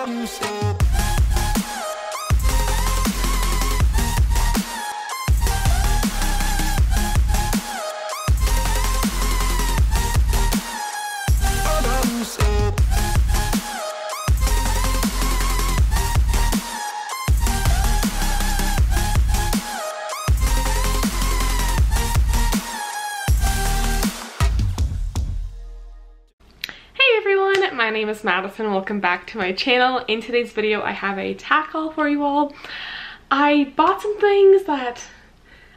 My name is Madison. Welcome back to my channel. In today's video I have a tack haul for you all. I bought some things that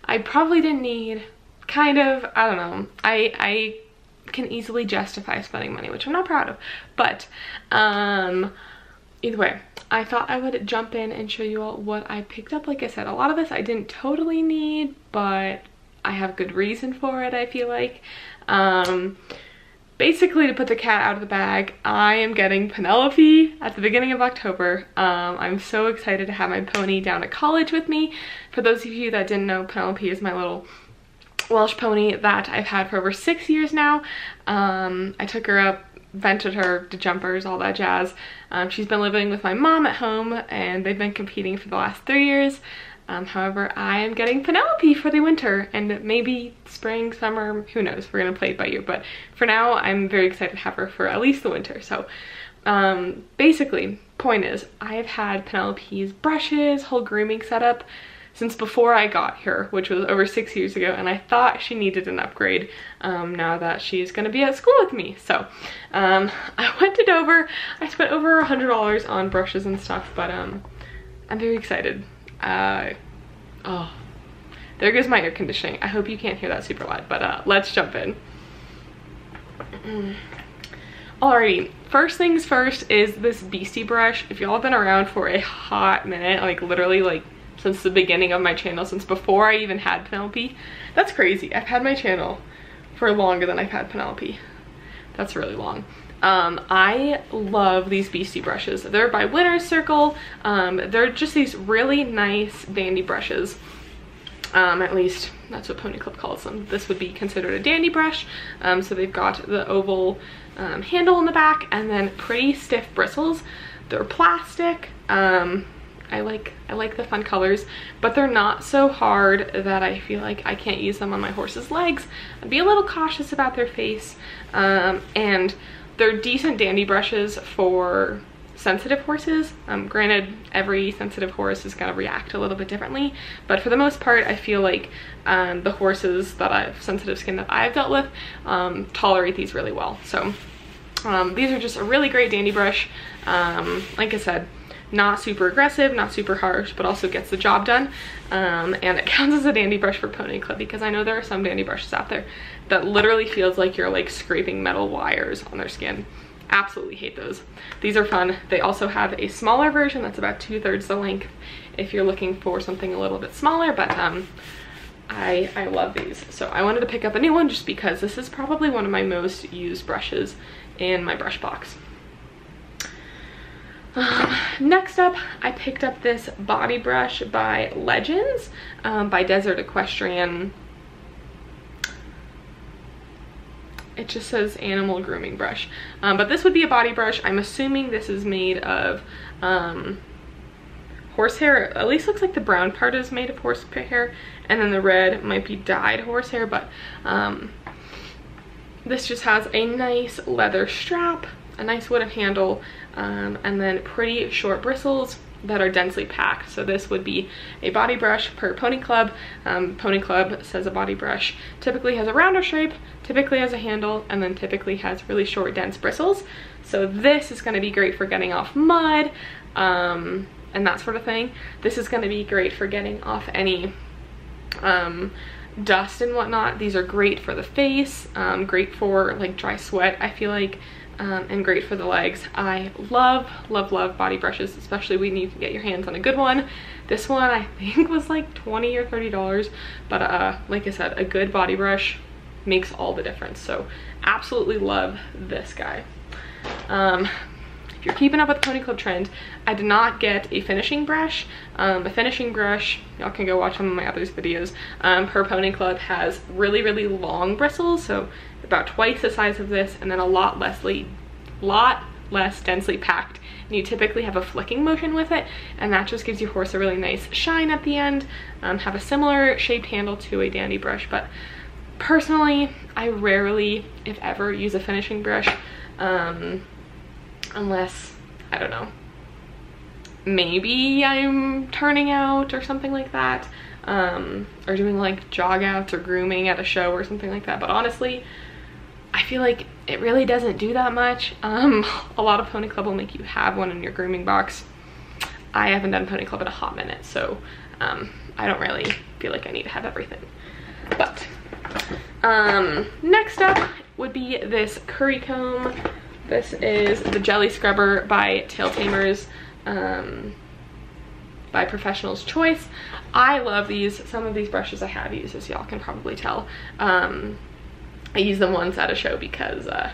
I probably didn't need. Kind of, I don't know. I can easily justify spending money, which I'm not proud of. But either way, I thought I would jump in and show you all what I picked up. Like I said, a lot of this I didn't totally need, but I have good reason for it, I feel like. Basically, to put the cat out of the bag, I am getting Penelope at the beginning of October. I'm so excited to have my pony down at college with me. For those of you that didn't know, Penelope is my little Welsh pony that I've had for over 6 years now. I took her up, vented her to jumpers, all that jazz. She's been living with my mom at home and they've been competing for the last 3 years. However, I am getting Penelope for the winter and maybe spring, summer, who knows, we're gonna play it by ear. But for now, I'm very excited to have her for at least the winter. So basically, point is, I've had Penelope's brushes, whole grooming setup since before I got her, which was over 6 years ago, and I thought she needed an upgrade now that she's gonna be at school with me. So I went to Dover. I spent over $100 on brushes and stuff, but I'm very excited. Oh, there goes my air conditioning. I hope you can't hear that super loud, but let's jump in. Alrighty, first things first is this Beastie Brush. If y'all have been around for a hot minute, like literally like since the beginning of my channel, since before I even had Penelope, that's crazy. I've had my channel for longer than I've had Penelope. That's really long. I love these Beastie brushes. They're by Winner's Circle. They're just these really nice dandy brushes. At least that's what Pony Club calls them. This would be considered a dandy brush. So they've got the oval handle in the back and then pretty stiff bristles. They're plastic. I like the fun colors, but they're not so hard that I feel like I can't use them on my horse's legs. I'd be a little cautious about their face, and they're decent dandy brushes for sensitive horses. Granted, every sensitive horse is gonna react a little bit differently, but for the most part, I feel like the horses that I've, sensitive skin that I've dealt with, tolerate these really well. So these are just a really great dandy brush. Like I said, not super aggressive, not super harsh, but also gets the job done. And it counts as a dandy brush for Pony Club because I know there are some dandy brushes out there that literally feels like you're like scraping metal wires on their skin. Absolutely hate those. These are fun. They also have a smaller version that's about 2/3 the length if you're looking for something a little bit smaller, but I love these. So I wanted to pick up a new one just because this is probably one of my most used brushes in my brush box. Next up, I picked up this body brush by Legends, by Desert Equestrian. It just says animal grooming brush, but this would be a body brush. I'm assuming this is made of horsehair. At least looks like the brown part is made of horsehair, and then the red might be dyed horsehair, but this just has a nice leather strap, a nice wooden handle, and then pretty short bristles that are densely packed. So this would be a body brush per Pony Club. Pony Club says a body brush typically has a rounder shape, typically has a handle, and then typically has really short dense bristles. So this is going to be great for getting off mud and that sort of thing. This is going to be great for getting off any dust and whatnot. These are great for the face, great for like dry sweat, I feel like, and great for the legs. I love body brushes, especially when you can get your hands on a good one. This one I think was like $20 or $30, but like I said, a good body brush makes all the difference. So absolutely love this guy. If you're keeping up with the Pony Club trend, I did not get a finishing brush. A finishing brush, y'all can go watch some of my other videos, per Pony Club has really long bristles, so about twice the size of this, and then a lot less densely packed and you typically have a flicking motion with it, and that just gives your horse a really nice shine at the end. Have a similar shaped handle to a dandy brush, but personally, I rarely, if ever, use a finishing brush, unless, I don't know, maybe I'm turning out or something like that, or doing like jog outs or grooming at a show or something like that. But honestly, I feel like it really doesn't do that much. A lot of pony club will make you have one in your grooming box. I haven't done pony club in a hot minute, so I don't really feel like I need to have everything. But next up would be this curry comb. This is the Jelly Scrubber by Tail Tamers, by Professional's Choice. I love these. Some of these brushes I have used, as y'all can probably tell. I use them once at a show because I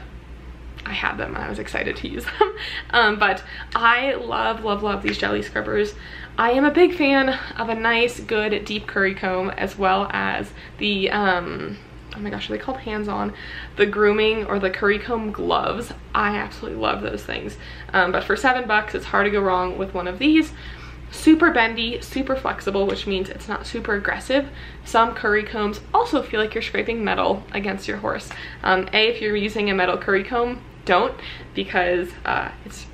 had them and I was excited to use them. But I love these Jelly Scrubbers. I am a big fan of a nice, good, deep curry comb, as well as the, oh my gosh, are they called hands-on? The Grooming or the curry comb gloves. I absolutely love those things. But for $7, it's hard to go wrong with one of these. Super bendy, super flexible, which means it's not super aggressive. Some curry combs also feel like you're scraping metal against your horse. If you're using a metal curry comb, don't, because it's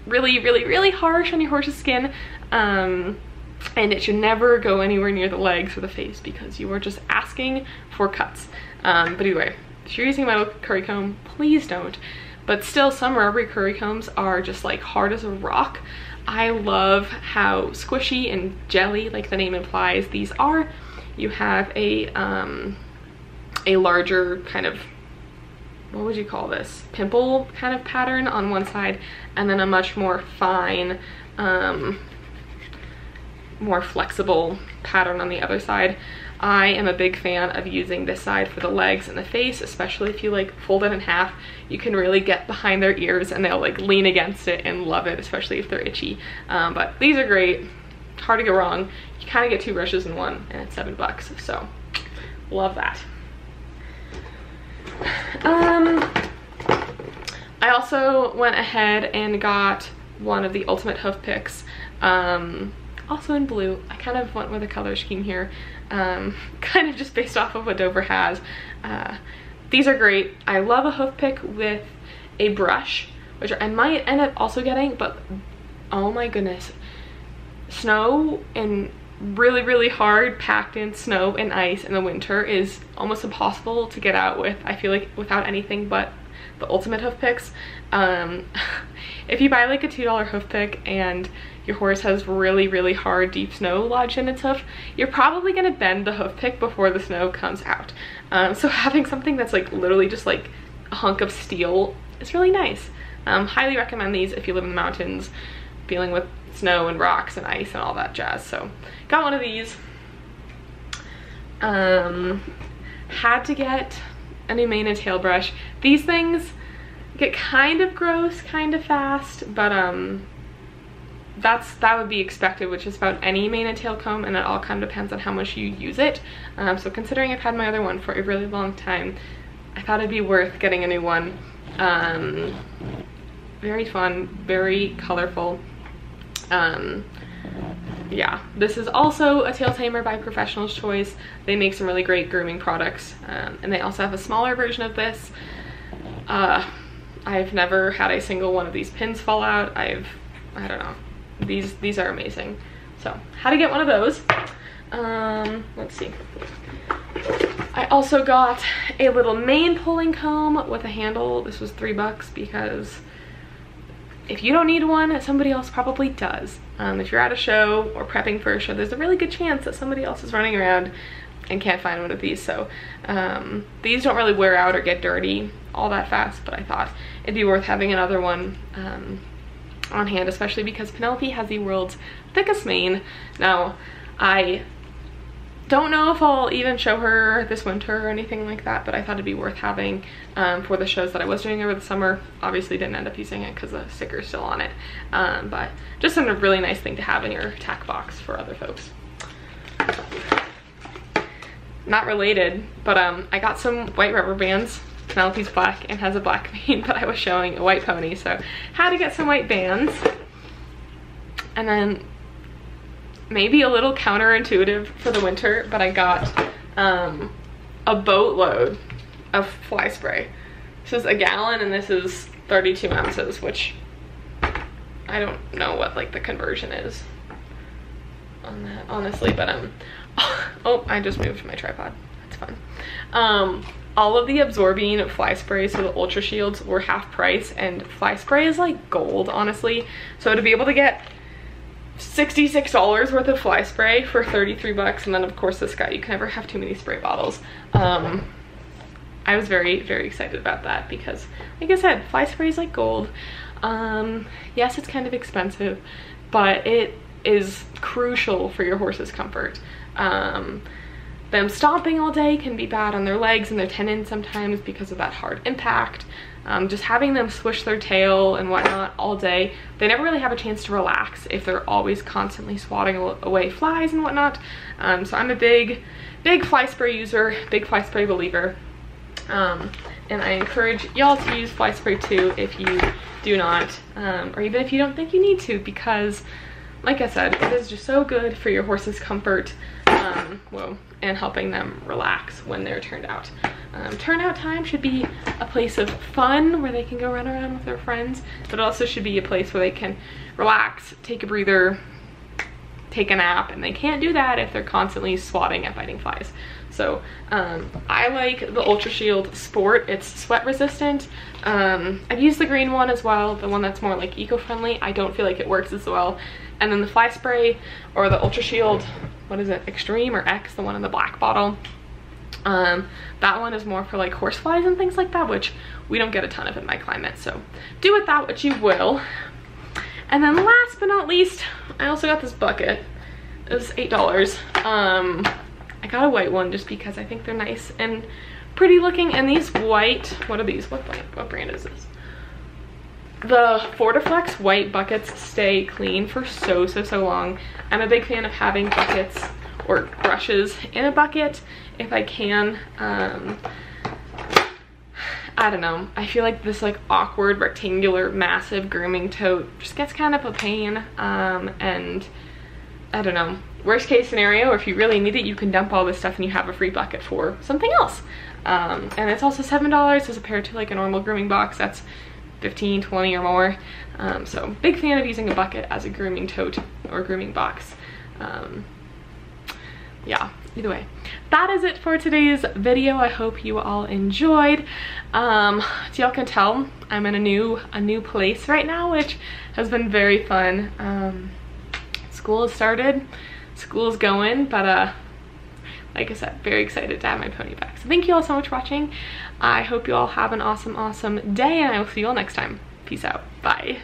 really harsh on your horse's skin. And it should never go anywhere near the legs or the face, because you are just asking for cuts. But either way, if you're using a metal curry comb, please don't. But still, some rubbery curry combs are just like hard as a rock. I love how squishy and jelly, like the name implies, these are. You have a larger kind of, what would you call this, pimple kind of pattern on one side, and then a much more fine, more flexible pattern on the other side. I am a big fan of using this side for the legs and the face, especially if you like fold it in half. You can really get behind their ears and they'll like lean against it and love it, especially if they're itchy. But these are great. Hard to go wrong. You kind of get 2 brushes in one, and it's $7, so love that. I also went ahead and got one of the Ultimate Hoof picks, also in blue. I kind of went with a color scheme here, kind of just based off of what Dover has. These are great. I love a hoof pick with a brush, which I might end up also getting, but oh my goodness, snow and really hard packed in snow and ice in the winter is almost impossible to get out with, I feel like, without anything but the Ultimate Hoof picks. If you buy like a $2 hoof pick and your horse has really hard deep snow lodged in its hoof, you're probably gonna bend the hoof pick before the snow comes out. So having something that's like literally just like a hunk of steel is really nice. Highly recommend these if you live in the mountains dealing with snow and rocks and ice and all that jazz. So got one of these. Had to get a new mane and tail brush. These things get kind of gross kind of fast, but that would be expected with just about any mane and tail comb, and it all kind of depends on how much you use it. So considering I've had my other one for a really long time, I thought it'd be worth getting a new one. Very fun, very colorful. Yeah, this is also a tail tamer by Professional's Choice. They make some really great grooming products, and they also have a smaller version of this. I've never had a single one of these pins fall out. I don't know, these are amazing. So how to get one of those. Let's see, I also got a little mane pulling comb with a handle. This was $3 because if you don't need one, somebody else probably does. If you're at a show or prepping for a show, there's a really good chance that somebody else is running around and can't find one of these. So these don't really wear out or get dirty all that fast, but I thought it'd be worth having another one on hand, especially because Penelope has the world's thickest mane. Now, I don't know if I'll even show her this winter or anything like that, but I thought it'd be worth having for the shows that I was doing over the summer. Obviously didn't end up using it because the sticker's still on it, but just a really nice thing to have in your tack box for other folks. Not related, but I got some white rubber bands. Penelope's black and has a black mane, but I was showing a white pony, so had to get some white bands. And then maybe a little counterintuitive for the winter, but I got a boatload of fly spray. This is a gallon and this is 32 ounces, which I don't know what like the conversion is on that, honestly, but oh, I just moved my tripod. That's fun. All of the absorbing fly spray, so the Ultra Shields, were half price, and fly spray is like gold, honestly. So to be able to get $66 worth of fly spray for 33 bucks, and then of course this guy, you can never have too many spray bottles. I was very, very excited about that because, like I said, fly spray is like gold. Yes, it's kind of expensive, but it is crucial for your horse's comfort. Them stomping all day can be bad on their legs and their tendons sometimes because of that hard impact. Just having them swish their tail and whatnot all day, they never really have a chance to relax if they're always constantly swatting away flies and whatnot. So I'm a big fly spray user, big fly spray believer. And I encourage y'all to use fly spray too if you do not, or even if you don't think you need to, because like I said, it is just so good for your horse's comfort, and helping them relax when they're turned out. Turnout time should be a place of fun where they can go run around with their friends, but it also should be a place where they can relax, take a breather, take a nap, and they can't do that if they're constantly swatting at biting flies. So I like the Ultra Shield Sport. It's sweat resistant. I've used the green one as well, the one that's more like eco-friendly. I don't feel like it works as well. And then the fly spray, or the Ultra Shield, what is it, Extreme or X, the one in the black bottle, that one is more for like horse flies and things like that, which we don't get a ton of in my climate, so do with that what you will. And then last but not least, I also got this bucket. It was $8. I got a white one just because I think they're nice and pretty looking. And these white, what are these? What brand is this? The Fortiflex white buckets stay clean for so long. I'm a big fan of having buckets or brushes in a bucket if I can. I don't know, I feel like this like awkward rectangular massive grooming tote just gets kind of a pain, and I don't know, worst case scenario, if you really need it, you can dump all this stuff and you have a free bucket for something else. And it's also $7 as compared to like a normal grooming box that's 15, 20 or more. So big fan of using a bucket as a grooming tote or grooming box. Yeah, either way, that is it for today's video. I hope you all enjoyed. So y'all can tell I'm in a new place right now, which has been very fun. School has started, school's going, but like I said, very excited to have my pony back. So thank you all so much for watching. I hope you all have an awesome day, and I will see you all next time. Peace out. Bye.